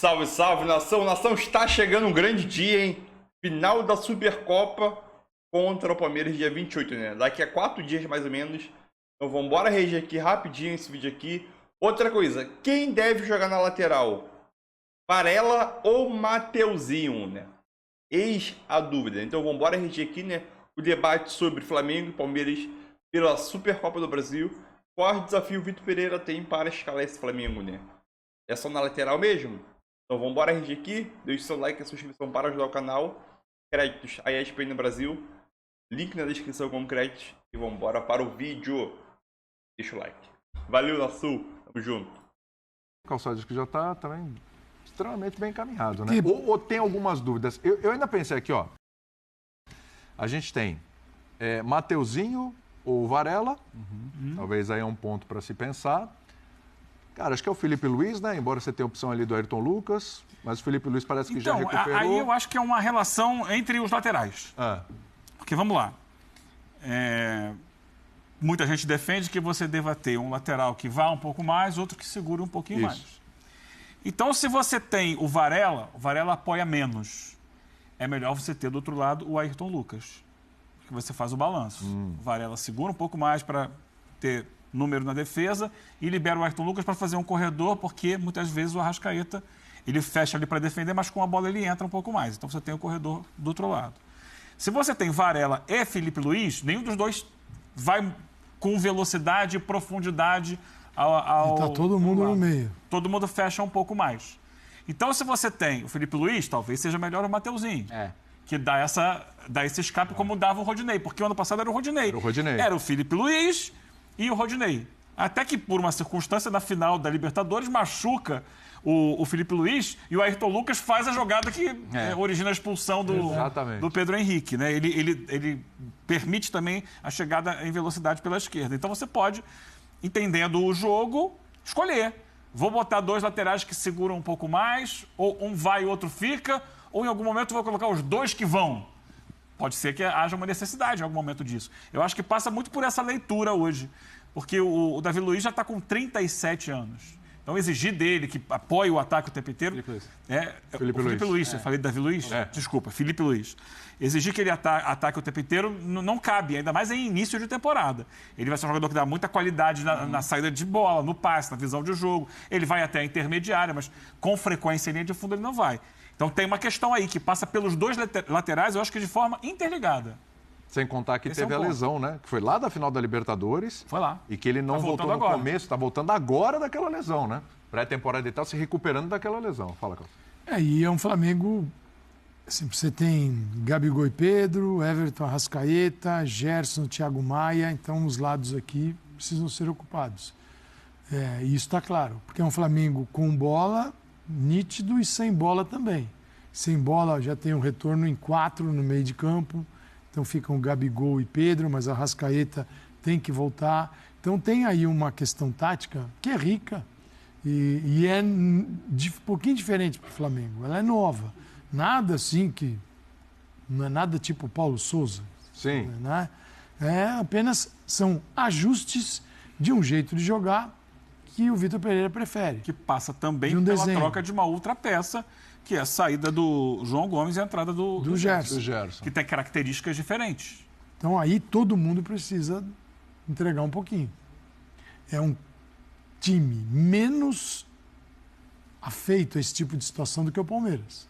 Salve, salve, nação! Nação, está chegando um grande dia, hein? Final da Supercopa contra o Palmeiras, dia 28, né? Daqui a 4 dias, mais ou menos. Então vamos embora reger aqui rapidinho esse vídeo aqui. Outra coisa, quem deve jogar na lateral? Varela ou Mateuzinho, né? Eis a dúvida. Então vamos embora reger aqui, né? O debate sobre Flamengo e Palmeiras pela Supercopa do Brasil. Qual desafio o Vitor Pereira tem para escalar esse Flamengo, né? É só na lateral mesmo? Então vamos embora reger aqui. Deixe seu like e a sua inscrição para ajudar o canal. Créditos a ESPN no Brasil. Link na descrição com créditos. E vamos embora para o vídeo. Deixa o like. Valeu, nação. Tamo junto. O Calçados que já está também extremamente bem encaminhado, né? Ou tem algumas dúvidas. Eu ainda pensei aqui, ó. A gente tem Mateuzinho ou Varela. Talvez aí é um ponto para se pensar. Cara, acho que é o Felipe Luiz, né? Embora você tenha a opção ali do Ayrton Lucas. Mas o Felipe Luiz parece que já recuperou. Aí eu acho que é uma relação entre os laterais. Porque, vamos lá. Muita gente defende que você deva ter um lateral que vá um pouco mais, outro que segure um pouquinho mais. Então, se você tem o Varela apoia menos. É melhor você ter do outro lado o Ayrton Lucas. Porque você faz o balanço. O Varela segura um pouco mais para ter número na defesa e libera o Ayrton Lucas para fazer um corredor, porque muitas vezes o Arrascaeta ele fecha ali para defender, mas com a bola ele entra um pouco mais. Então você tem o corredor do outro lado. Se você tem Varela e Felipe Luiz, nenhum dos dois vai com velocidade e profundidade ao... Está todo mundo no meio. Todo mundo fecha um pouco mais. Então, se você tem o Felipe Luiz, talvez seja melhor o Mateuzinho. Que dá esse escape como dava o Rodinei. Porque o ano passado era o Rodinei. Era o Felipe Luiz e o Rodinei. Até que, por uma circunstância, na final da Libertadores, machuca o Felipe Luiz e o Ayrton Lucas faz a jogada que origina a expulsão do Pedro Henrique. Né? Ele permite também a chegada em velocidade pela esquerda. Então você pode, entendendo o jogo, escolher. Vou botar dois laterais que seguram um pouco mais, ou um vai e o outro fica, ou em algum momento vou colocar os dois que vão. Pode ser que haja uma necessidade em algum momento disso. Eu acho que passa muito por essa leitura hoje, porque o Davi Luiz já está com 37 anos. Então, exigir dele que apoie o ataque o tempo inteiro... Felipe Luiz. Eu falei Davi Luiz? Desculpa, Felipe Luiz. Exigir que ele ataque o tempo inteiro não cabe, ainda mais em início de temporada. Ele vai ser um jogador que dá muita qualidade na saída de bola, no passe, na visão de jogo. Ele vai até a intermediária, mas com frequência em linha de fundo ele não vai. Então, tem uma questão aí que passa pelos dois laterais, eu acho que de forma interligada. Sem contar que teve a lesão, né? Que foi lá da final da Libertadores. Foi lá. E que ele não voltou no começo, está voltando agora daquela lesão, né? Pré-temporada e tal, se recuperando daquela lesão. Fala, Carlos. E é um Flamengo... Assim, você tem Gabigol e Pedro, Everton, Arrascaeta, Gerson, Thiago Maia. Então, os lados aqui precisam ser ocupados. E isso está claro. Porque é um Flamengo com bola, nítido, e sem bola também. Sem bola já tem um retorno em 4 no meio de campo. Então ficam Gabigol e Pedro, mas a Arrascaeta tem que voltar. Então tem aí uma questão tática que é rica e é um pouquinho diferente para o Flamengo. Ela é nova. Nada assim que... Não é nada tipo Paulo Souza. Sim. Né? Apenas são ajustes de um jeito de jogar que o Vitor Pereira prefere. Que passa também pela troca de uma outra peça, que é a saída do João Gomes e a entrada do Gerson, que tem características diferentes. Então aí todo mundo precisa entregar um pouquinho. É um time menos afeito a esse tipo de situação do que o Palmeiras.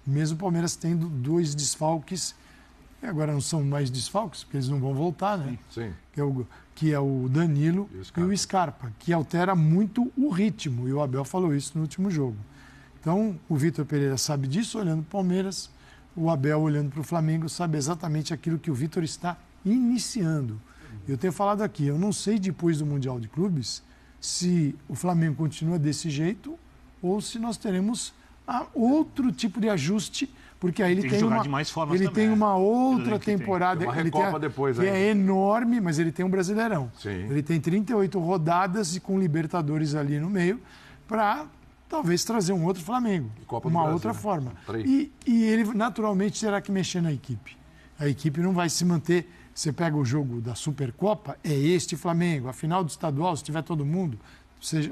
Mesmo o Palmeiras tendo 2 desfalques, e agora não são mais desfalques, porque eles não vão voltar, né? Sim. Que é o Danilo e o Scarpa, que altera muito o ritmo. E o Abel falou isso no último jogo. Então, o Vitor Pereira sabe disso, olhando para o Palmeiras. O Abel, olhando para o Flamengo, sabe exatamente aquilo que o Vitor está iniciando. Eu tenho falado aqui, eu não sei depois do Mundial de Clubes se o Flamengo continua desse jeito ou se nós teremos outro tipo de ajuste, porque aí ele tem uma outra temporada, que é enorme, mas ele tem um Brasileirão. Ele tem 38 rodadas e com Libertadores ali no meio para... talvez trazer um outro Flamengo, uma outra forma. E ele naturalmente terá que mexer na equipe. A equipe não vai se manter... Você pega o jogo da Supercopa, é este Flamengo. A final do estadual, se tiver todo mundo,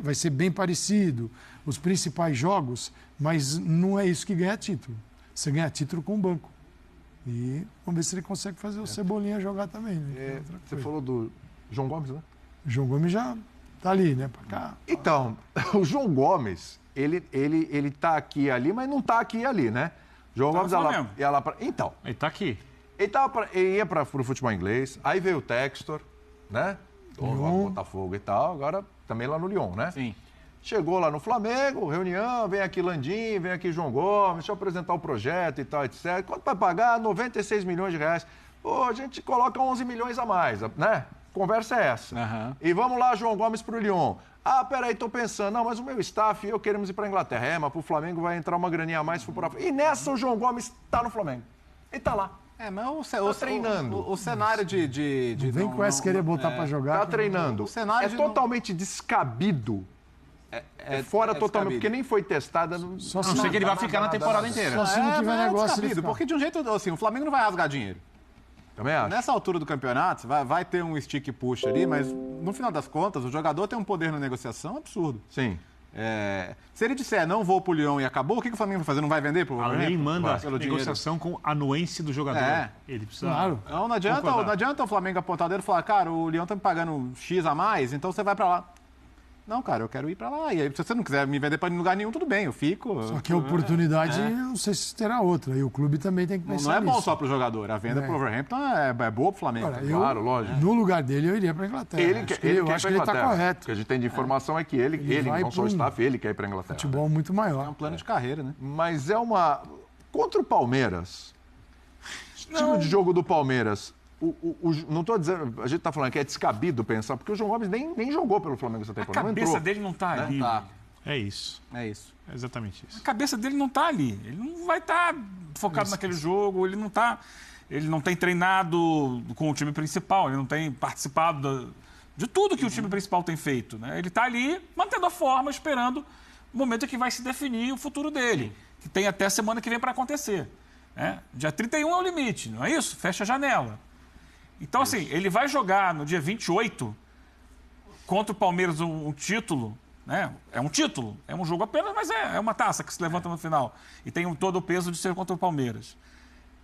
vai ser bem parecido, os principais jogos, mas não é isso que ganha título. Você ganha título com o banco. E vamos ver se ele consegue fazer o Cebolinha jogar também. Né? Você falou do João Gomes, né? O João Gomes já tá ali, né? Pra cá. Então, o João Gomes, ele tá aqui e ali, mas não tá aqui e ali, né? João Gomes ia lá pra... Então. Ele tá aqui. Ele ia pro futebol inglês, aí veio o Textor, né? Botafogo e tal, agora também lá no Lyon, né? Sim. Chegou lá no Flamengo, reunião, vem aqui Landim, vem aqui João Gomes, deixa eu apresentar o projeto e tal, etc. Quanto vai pagar? 96 milhões de reais. Pô, a gente coloca 11 milhões a mais, né? Conversa é essa. Uhum. E vamos lá, João Gomes pro Lyon. Ah, peraí, tô pensando, não, mas o meu staff e eu queremos ir pra Inglaterra. É, mas pro Flamengo vai entrar uma graninha a mais se for por... E nessa o João Gomes tá no Flamengo. Ele tá lá. Mas tá treinando. O cenário de não vem com essa querer botar pra jogar. Tá treinando. O cenário totalmente descabido. Fora totalmente, porque nem foi testada. Só se não sei que ele vai ficar na temporada inteira. Só se não tiver negócio. Porque de um jeito assim, o Flamengo não vai rasgar dinheiro. Também acho. Nessa altura do campeonato, vai ter um stick push ali, mas no final das contas, o jogador tem um poder na negociação absurdo. Sim. Se ele disser não vou pro Lyon e acabou, o que o Flamengo vai fazer? Não vai vender pro A lei manda a negociação com a anuência do jogador. Ele precisa. Claro. Não adianta o Flamengo apontar o dedo e falar, cara, o Lyon tá me pagando X a mais, então você vai pra lá. Não, cara, eu quero ir pra lá. E aí, se você não quiser me vender pra lugar nenhum, tudo bem, eu fico. Só que a oportunidade, não sei se terá outra. E o clube também tem que pensar Não é bom nisso. só pro jogador. A venda pro Wolverhampton é boa pro Flamengo. Agora, Claro, lógico. No lugar dele, eu iria pra Inglaterra. Eu acho que ele tá correto. O que a gente tem de informação é que ele não só o staff, ele quer ir pra Inglaterra. Futebol muito maior. É um plano de carreira, né? Mas é uma... Contra o Palmeiras, estilo de jogo do Palmeiras, não estou dizendo, a gente está falando que é descabido pensar, porque o João Gomes nem jogou pelo Flamengo essa temporada. A cabeça dele não está ali. Tá. É isso. É isso. É exatamente isso. A cabeça dele não está ali. Ele não vai estar focado naquele jogo, ele não tem treinado com o time principal, ele não tem participado de tudo que o time principal tem feito. Né? Ele está ali mantendo a forma, esperando o momento em que vai se definir o futuro dele, que tem até a semana que vem para acontecer. Né? Dia 31 é o limite, não é isso? Fecha a janela. Então, assim, ele vai jogar no dia 28 contra o Palmeiras um título, né? É um título, é um jogo apenas, mas é uma taça que se levanta no final. E tem todo o peso de ser contra o Palmeiras.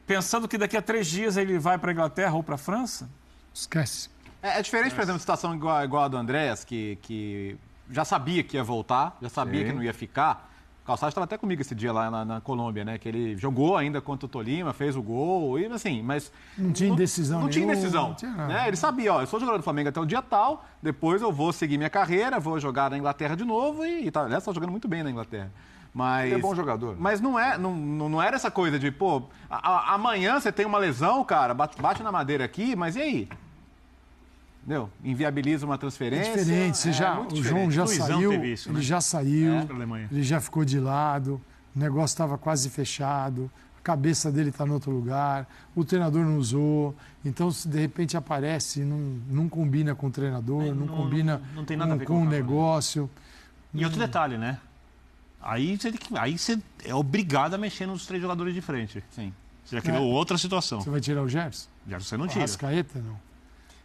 Pensando que daqui a 3 dias ele vai para a Inglaterra ou para a França? Esquece. É diferente, por exemplo, situação igual a do Andréas, que já sabia que ia voltar, já sabia que não ia ficar. O Calçado estava até comigo esse dia lá na Colômbia, né? Que ele jogou ainda contra o Tolima, fez o gol, e assim, mas... Não tinha indecisão Não tinha nenhuma, indecisão. não tinha nada. Né? Ele sabia, eu sou jogador do Flamengo até o dia tal, depois eu vou seguir minha carreira, vou jogar na Inglaterra de novo e tá, aliás, está jogando muito bem na Inglaterra. Mas, ele é bom jogador. Mas não era essa coisa de, pô, amanhã você tem uma lesão, cara, bate na madeira aqui, mas e aí? Entendeu? Inviabiliza uma transferência. É diferente. O João já saiu, isso, né? ele já saiu, Pra Alemanha. ele já ficou de lado, o negócio estava quase fechado, a cabeça dele está em outro lugar, o treinador não usou. Então, se de repente aparece, não combina com o treinador, não combina não tem nada a ver com o com o negócio. E outro detalhe, né? Aí você é obrigado a mexer nos 3 jogadores de frente. Sim. Você já criou outra situação. Você vai tirar o Gerson? Já você não O tira. Arrascaeta, não.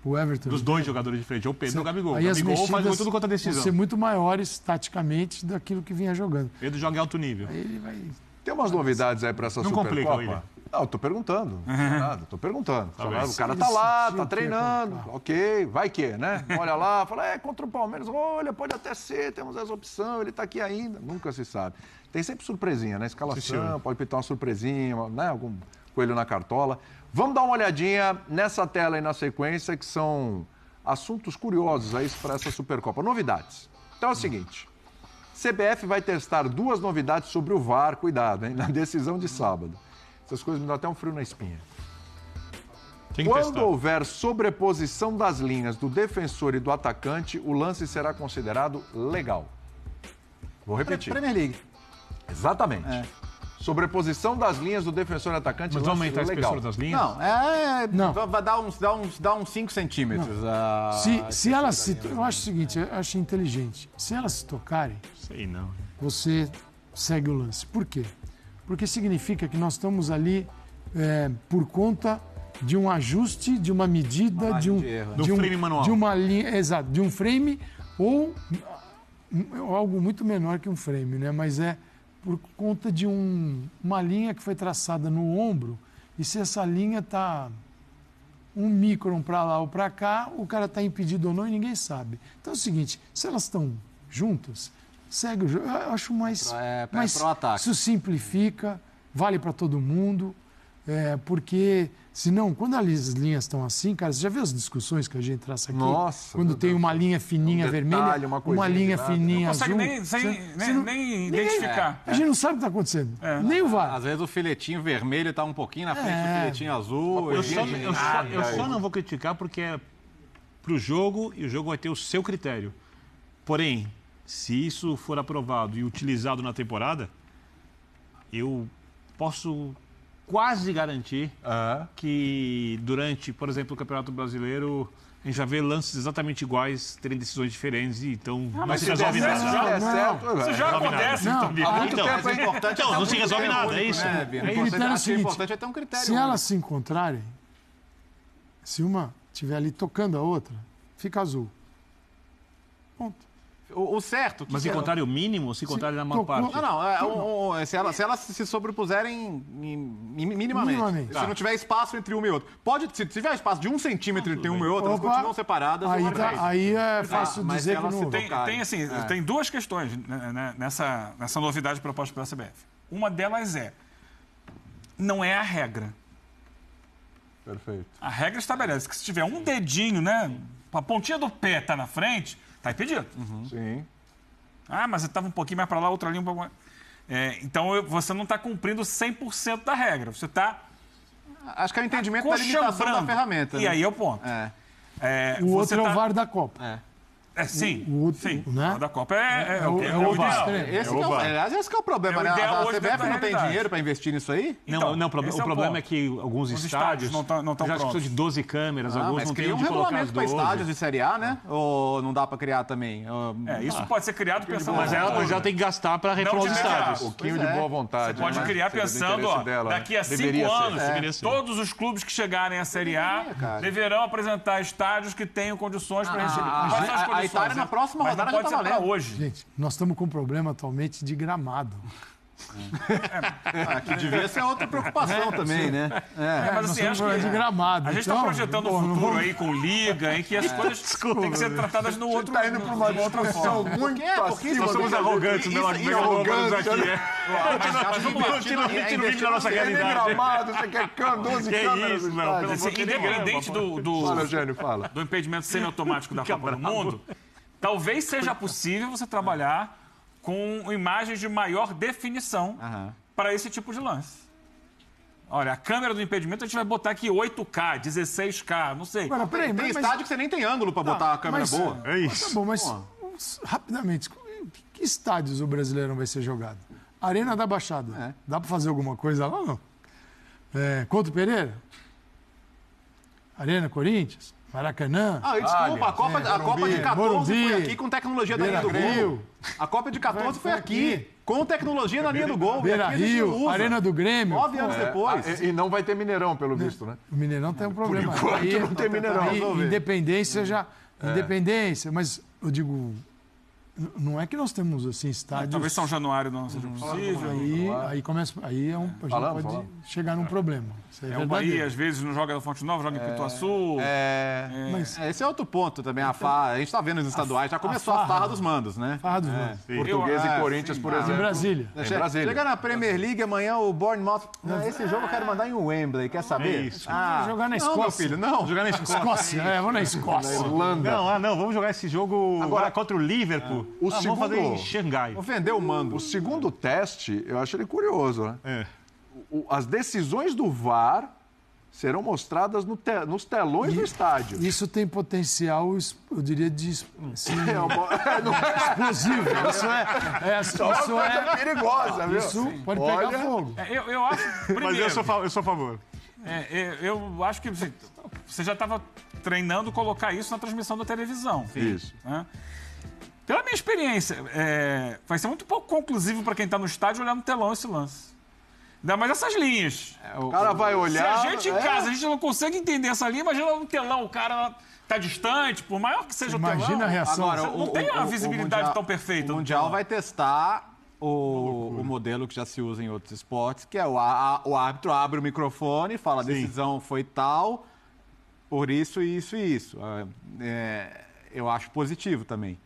O Everton. Dos 2 jogadores de frente, ou o Pedro ou o Gabigol. Aí O as Gabigol faz mexidas tudo quanto a vão decisão. ser muito maiores, taticamente, daquilo que vinha jogando. Pedro joga em alto nível. Aí ele vai... Tem umas novidades aí para essa Não complica, Supercopa? William. Não, eu tô perguntando. Nada, tô perguntando. Talvez. O cara tá lá, tá treinando. Ok, vai que, né? Olha lá, fala, contra o Palmeiras, olha, pode até ser, temos essa opção, ele tá aqui ainda. Nunca se sabe. Tem sempre surpresinha, né? Escalação, pode pintar uma surpresinha, né? Algum coelho na cartola. Vamos dar uma olhadinha nessa tela aí na sequência, que são assuntos curiosos aí para essa Supercopa. Novidades. Então é o seguinte, CBF vai testar 2 novidades sobre o VAR, cuidado, hein? Na decisão de sábado. Essas coisas me dão até um frio na espinha. Tem que Quando testar. houver sobreposição das linhas do defensor e do atacante, o lance será considerado legal. Vou repetir. Premier League. Exatamente. Sobreposição das linhas do defensor e atacante, Mas vai aumentar a legal. espessura das linhas? Não, Não. vai dar uns 5 centímetros. Se elas se... Eu acho o seguinte, eu acho inteligente. Se elas se tocarem, Sei não. você segue o lance. Por quê? Porque significa que nós estamos ali por conta de um ajuste, de uma medida, margem de um... de erro, né? Do frame manual. De uma linha, exato, de um frame ou algo muito menor que um frame, né? Mas é por conta de uma linha que foi traçada no ombro, e se essa linha está 1 micron para lá ou para cá, o cara está impedido ou não e ninguém sabe. Então é o seguinte, se elas estão juntas, segue o jogo. Eu acho mais pro ataque. isso simplifica, vale para todo mundo, porque senão, quando as linhas estão assim, cara, você já viu as discussões que a gente traça aqui? Nossa, quando tem uma linha fininha vermelha, uma linha fininha azul. Não consegue nem identificar. A gente não sabe o que está acontecendo. Nem o VAR. Às vezes o filetinho vermelho está um pouquinho na frente do filetinho azul. Eu só não vou criticar porque é pro jogo e o jogo vai ter o seu critério. Porém, se isso for aprovado e utilizado na temporada, eu posso quase garantir que durante, por exemplo, o Campeonato Brasileiro, a gente já vê lances exatamente iguais terem decisões diferentes, então não se resolve nada. Isso já acontece, então. Então, não se resolve nada, é isso. O importante é ter um critério. Se elas se encontrarem, se uma estiver ali tocando a outra, fica azul. Ponto. O certo... Mas se encontrarem o mínimo ou se encontrarem na maior parte? Não. Se elas se sobrepuserem minimamente. Se não tiver espaço entre uma e outra. Se tiver espaço de 1 centímetro entre uma e outra, elas continuam separadas. Aí é fácil dizer que não... Tem 2 questões nessa novidade proposta pela CBF. Uma delas não é a regra. Perfeito. A regra estabelece que se tiver um dedinho, né, a pontinha do pé tá na frente, tá impedido. Sim. Mas você estava um pouquinho mais para lá, outra ali um pouco mais... Então você não está cumprindo 100% da regra. Você está... Acho que é o entendimento da limitação da ferramenta. E aí é o ponto. O outro é o VAR da Copa. Sim. O VAR da Copa é o VAR. Esse que é o problema, né? A CBF não tem dinheiro para investir nisso aí? O problema é que alguns estádios não estão já precisam de 12 câmeras, alguns não têm onde colocar as 12. Mas cria um regulamento para estádios de Série A, né? Ou não dá para criar também? Isso pode ser criado pensando... Mas ela já tem que gastar para reformar os estádios. Um pouquinho de boa vontade. Você pode criar pensando, daqui a 5 anos, todos os clubes que chegarem à Série A deverão apresentar estádios que tenham condições para receber. Quais são as condições? A Itália na próxima rodada já pode ser para hoje. Gente, nós estamos com um problema atualmente de gramado. Que devia ser outra preocupação também, né? Mas assim, acho que de gramado. A gente está projetando um futuro aí com liga, em que as coisas têm que ser tratadas no outro... Está indo para uma discussão muito acima. Nós somos arrogantes, né? Mas vamos lá. A gente não vive na nossa realidade. Gramado, você quer 12 câmeras. Isso, não. Independente Fala, Eugênio, fala. do impedimento semiautomático da Copa do Mundo, talvez seja possível você trabalhar com imagens de maior definição para esse tipo de lance. Olha, a câmera do impedimento a gente vai botar aqui 8K, 16K, não sei. Agora, peraí, Tem estádio que você nem tem ângulo para botar a câmera boa. É isso. Tá bom, mas rapidamente, que estádios o Brasileirão vai ser jogado? Arena da Baixada. Dá para fazer alguma coisa lá, não? Couto Pereira? Arena Corinthians? Maracanã? Desculpa, a Copa de 14 foi aqui com tecnologia da linha do gol. A Copa de 14 foi aqui, com tecnologia na linha do gol. Beira Rio, Arena do Grêmio. 9 anos depois. E não vai ter Mineirão, pelo visto, né? O Mineirão tem um problema. Por enquanto não tem Mineirão. Independência já... Independência, mas eu digo... Não é que nós temos assim estádios... Talvez São Januário não seja possível. Aí começa... Aí a gente pode chegar num problema. Isso é o Bahia, às vezes, não joga na Fonte Nova, joga em Pituaçu. Mas esse é outro ponto também. A gente está vendo nos estaduais, já começou a farra dos mandos, né? Farra dos mandos. Português e Corinthians, por exemplo. Em Brasília. Chega na Premier League amanhã, o Bournemouth... Esse jogo eu quero mandar em Wembley, quer saber? Jogar na Escócia. Não, meu filho, não. Jogar na Escócia. Vamos na Escócia. Na Irlanda. Não, vamos jogar esse jogo agora contra o Liverpool. Vamos fazer em Xangai. Ofendeu o mando. O segundo teste, eu acho ele curioso, né? As decisões do VAR serão mostradas nos telões do estádio. Isso tem potencial, eu diria, de explosivo. Isso é perigosa, viu? Isso pode pegar fogo. Eu acho... Primeiro, Mas eu sou a favor. Eu acho que você já estava treinando colocar isso na transmissão da televisão. Isso. Né? Pela minha experiência, vai ser muito pouco conclusivo para quem está no estádio olhar no telão esse lance. Ainda mais essas linhas. O cara vai olhar... Se a gente em casa, a gente não consegue entender essa linha, imagina no telão, o cara tá distante, por maior que seja o telão. Imagina a reação. Agora, não tem uma visibilidade tão perfeita. O Mundial vai testar o modelo que já se usa em outros esportes, que é o árbitro abre o microfone e fala, a decisão foi tal, por isso, isso e isso. Eu acho positivo também.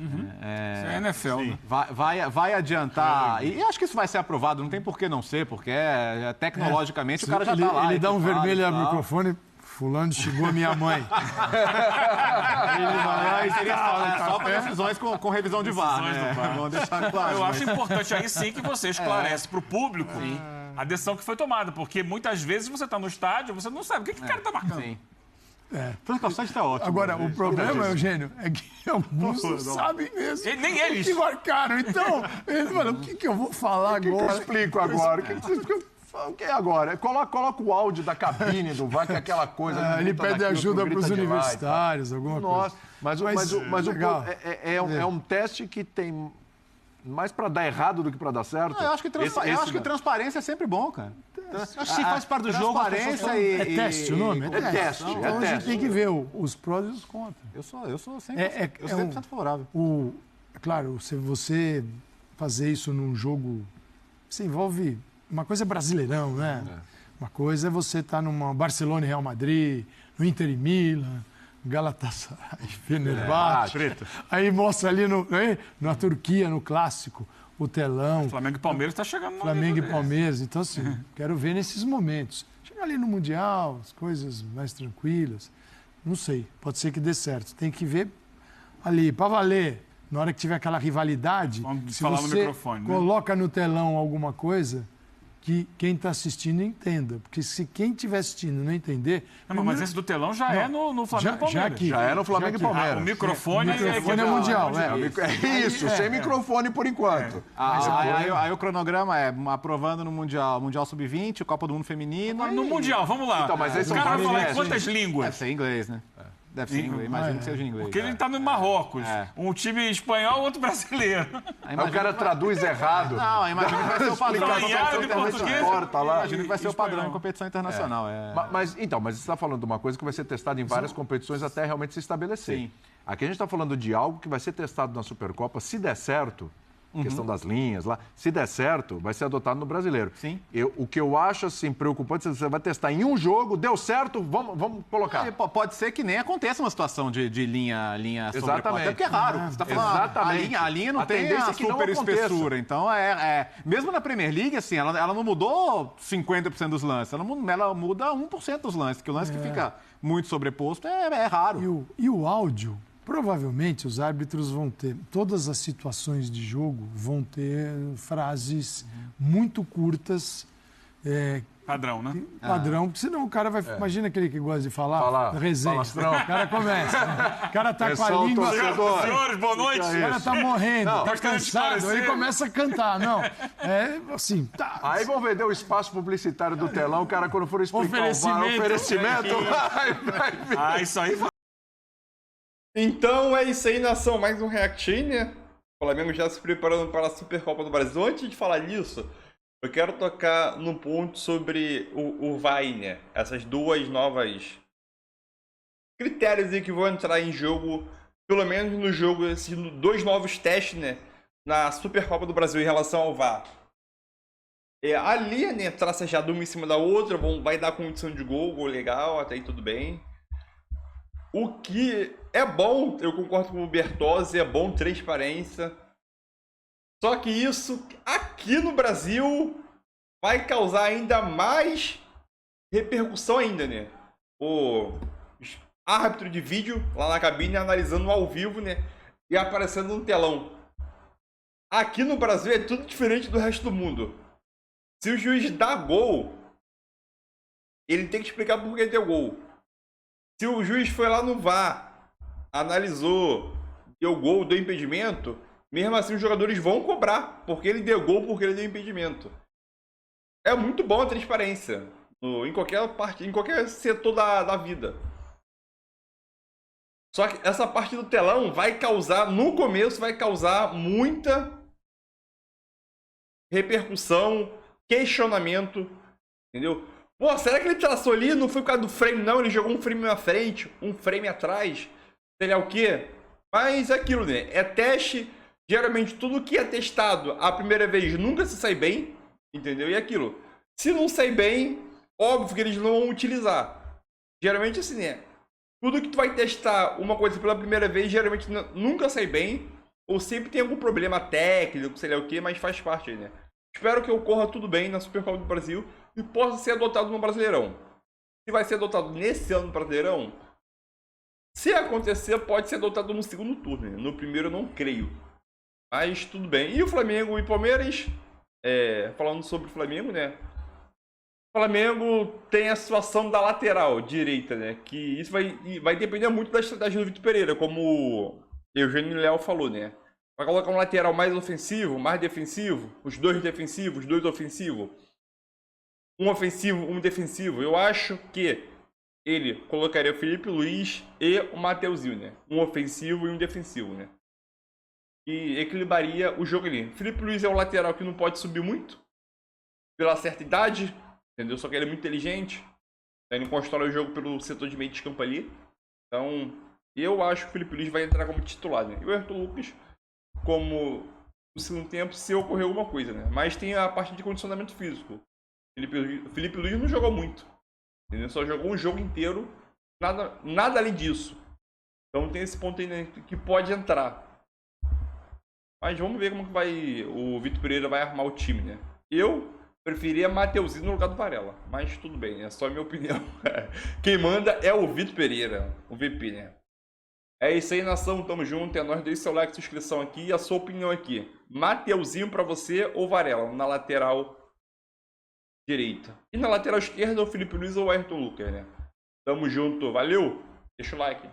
Isso é NFL, né? Vai adiantar. E acho que isso vai ser aprovado, não tem por que não ser, porque tecnologicamente o cara já está lá. Ele dá um vermelho no microfone, fulano xingou a minha mãe. Ele vai lá e seria só para decisões com revisão de VAR, né? Vamos deixar claro. Eu acho importante aí sim que você esclarece para o público a decisão que foi tomada, porque muitas vezes você está no estádio, você não sabe o que o cara está marcando. Sim. Transporte está ótimo. Agora, o problema, Eugênio, é que alguns não sabem mesmo. Nem eles. Que marcaram. Então, ele falou, o que eu vou falar agora? O que eu explico agora? O que é agora? Coloca o áudio da cabine do VAR, que é aquela coisa... ele pede ajuda para os universitários, alguma coisa. Mas é um teste que tem mais para dar errado do que para dar certo. Eu acho que transparência é sempre bom, cara. Acho que faz parte do jogo. Transparência é teste o nome? É teste. Então a gente tem que ver os prós e os contras. Eu sou 100% favorável. Claro, se você fazer isso num jogo, você envolve... Uma coisa é brasileirão, né? Uma coisa é você estar numa Barcelona e Real Madrid, no Inter e Milan, Galatasaray, Fenerbahçe. Aí mostra ali na Turquia, no clássico, o telão. Flamengo e Palmeiras está chegando no Flamengo e Palmeiras. Então, assim, quero ver nesses momentos. Chegar ali no Mundial, as coisas mais tranquilas. Não sei, pode ser que dê certo. Tem que ver ali, para valer. Na hora que tiver aquela rivalidade, se você coloca no telão alguma coisa... que quem está assistindo entenda. Porque se quem estiver assistindo não entender... Mas esse do telão já é no Flamengo e Palmeiras. Já é no Flamengo e Palmeiras. O microfone é mundial. É isso, sem microfone por enquanto. Aí o cronograma é aprovando no Mundial Sub-20, Copa do Mundo Feminino... No Mundial, vamos lá. Então, mas o cara vai falar em quantas línguas? Deve ser inglês, né? Deve ser inglês, imagino que seja inglês. Porque ele está no Marrocos. Um time espanhol, outro brasileiro. Aí o cara traduz errado. Não, imagino que vai ser o padrão. Imagino que vai ser o padrão em competição internacional. Mas você está falando de uma coisa que vai ser testada em várias competições até realmente se estabelecer. Sim. Aqui a gente está falando de algo que vai ser testado na Supercopa, se der certo... questão das linhas lá. Se der certo, vai ser adotado no brasileiro. Sim. O que eu acho assim, preocupante, você vai testar em um jogo, deu certo, vamos colocar. Pode ser que nem aconteça uma situação de linha Exatamente. Até porque é raro. Você tá falando, exatamente. A linha não tem a super espessura. Então, mesmo na Premier League, assim, ela não mudou 50% dos lances. Ela muda 1% dos lances, que o lance que fica muito sobreposto é raro. E o áudio... Provavelmente os árbitros vão ter, todas as situações de jogo vão ter frases muito curtas. Padrão, né? Padrão, porque senão o cara vai... Imagina aquele que gosta de falar resenha. O cara começa. O cara tá com a língua... Senhores, boa noite. O cara tá morrendo, tá cansado, aí começa a cantar. Não, assim... Tá. Aí vão vender o espaço publicitário do telão, o cara quando for explicar oferecimento... Isso aí... Então é isso aí, nação. Mais um React, né? O Flamengo já se preparando para a Supercopa do Brasil. Antes de falar disso, eu quero tocar num ponto sobre o VAR, né? Essas duas novas critérios aí que vão entrar em jogo, pelo menos no jogo, esses dois novos testes, né? Na Supercopa do Brasil em relação ao VAR. A linha, né? Tracejada uma em cima da outra, vai dar condição de gol legal, até aí tudo bem. O que é bom, eu concordo com o Bertozzi, é bom transparência. Só que isso aqui no Brasil vai causar ainda mais repercussão ainda, né? O árbitro de vídeo lá na cabine analisando ao vivo, né? E aparecendo no telão. Aqui no Brasil é tudo diferente do resto do mundo. Se o juiz dá gol, ele tem que explicar por que deu gol. Se o juiz foi lá no VAR, analisou, deu gol, deu impedimento, mesmo assim os jogadores vão cobrar, porque ele deu gol, porque ele deu impedimento. É muito bom a transparência em qualquer parte, em qualquer setor da vida. Só que essa parte do telão vai causar, no começo, vai causar muita repercussão, questionamento, entendeu? Pô, será que ele traçou ali? Não foi por causa do frame, não. Ele jogou um frame na frente, um frame atrás. Sei lá o quê. Mas é aquilo, né? É teste. Geralmente, tudo que é testado a primeira vez nunca se sai bem. Entendeu? E é aquilo. Se não sai bem, óbvio que eles não vão utilizar. Geralmente, assim, né? Tudo que tu vai testar uma coisa pela primeira vez, geralmente nunca sai bem. Ou sempre tem algum problema técnico, sei lá o quê, mas faz parte aí, né? Espero que ocorra tudo bem na Supercopa do Brasil e possa ser adotado no Brasileirão. Se vai ser adotado nesse ano no Brasileirão, se acontecer, pode ser adotado no segundo turno. Né? No primeiro eu não creio. Mas tudo bem. E o Flamengo e Palmeiras, falando sobre o Flamengo, né? O Flamengo tem a situação da lateral direita, né? Que isso vai depender muito da estratégia do Vitor Pereira, como o Eugênio Léo falou, né? Vai colocar um lateral mais ofensivo, mais defensivo, os dois defensivos, os dois ofensivos. Um ofensivo, um defensivo. Eu acho que ele colocaria o Felipe Luiz e o Mateuzinho, né? Um ofensivo e um defensivo, né? E equilibraria o jogo ali. Felipe Luiz é um lateral que não pode subir muito, pela certa idade, entendeu? Só que ele é muito inteligente. Ele constrói o jogo pelo setor de meio de campo ali. Então, eu acho que o Felipe Luiz vai entrar como titular, né? E o Ayrton Lucas, como no segundo tempo, se ocorrer alguma coisa, né? Mas tem a parte de condicionamento físico. Felipe Luiz não jogou muito, entendeu? Só jogou um jogo inteiro, nada além disso. Então tem esse ponto aí, né, que pode entrar. Mas vamos ver como que o Vitor Pereira vai armar o time, né? Eu preferia Mateuzinho no lugar do Varela, mas tudo bem, é só a minha opinião. Quem manda é o Vitor Pereira, o VP, né? É isso aí, nação, tamo junto, é nóis, deixe seu like, sua inscrição aqui e a sua opinião aqui. Mateuzinho pra você ou Varela, na lateral direita. E na lateral esquerda, o Felipe Luiz ou o Ayrton Lucas, né? Tamo junto, valeu, deixa o like.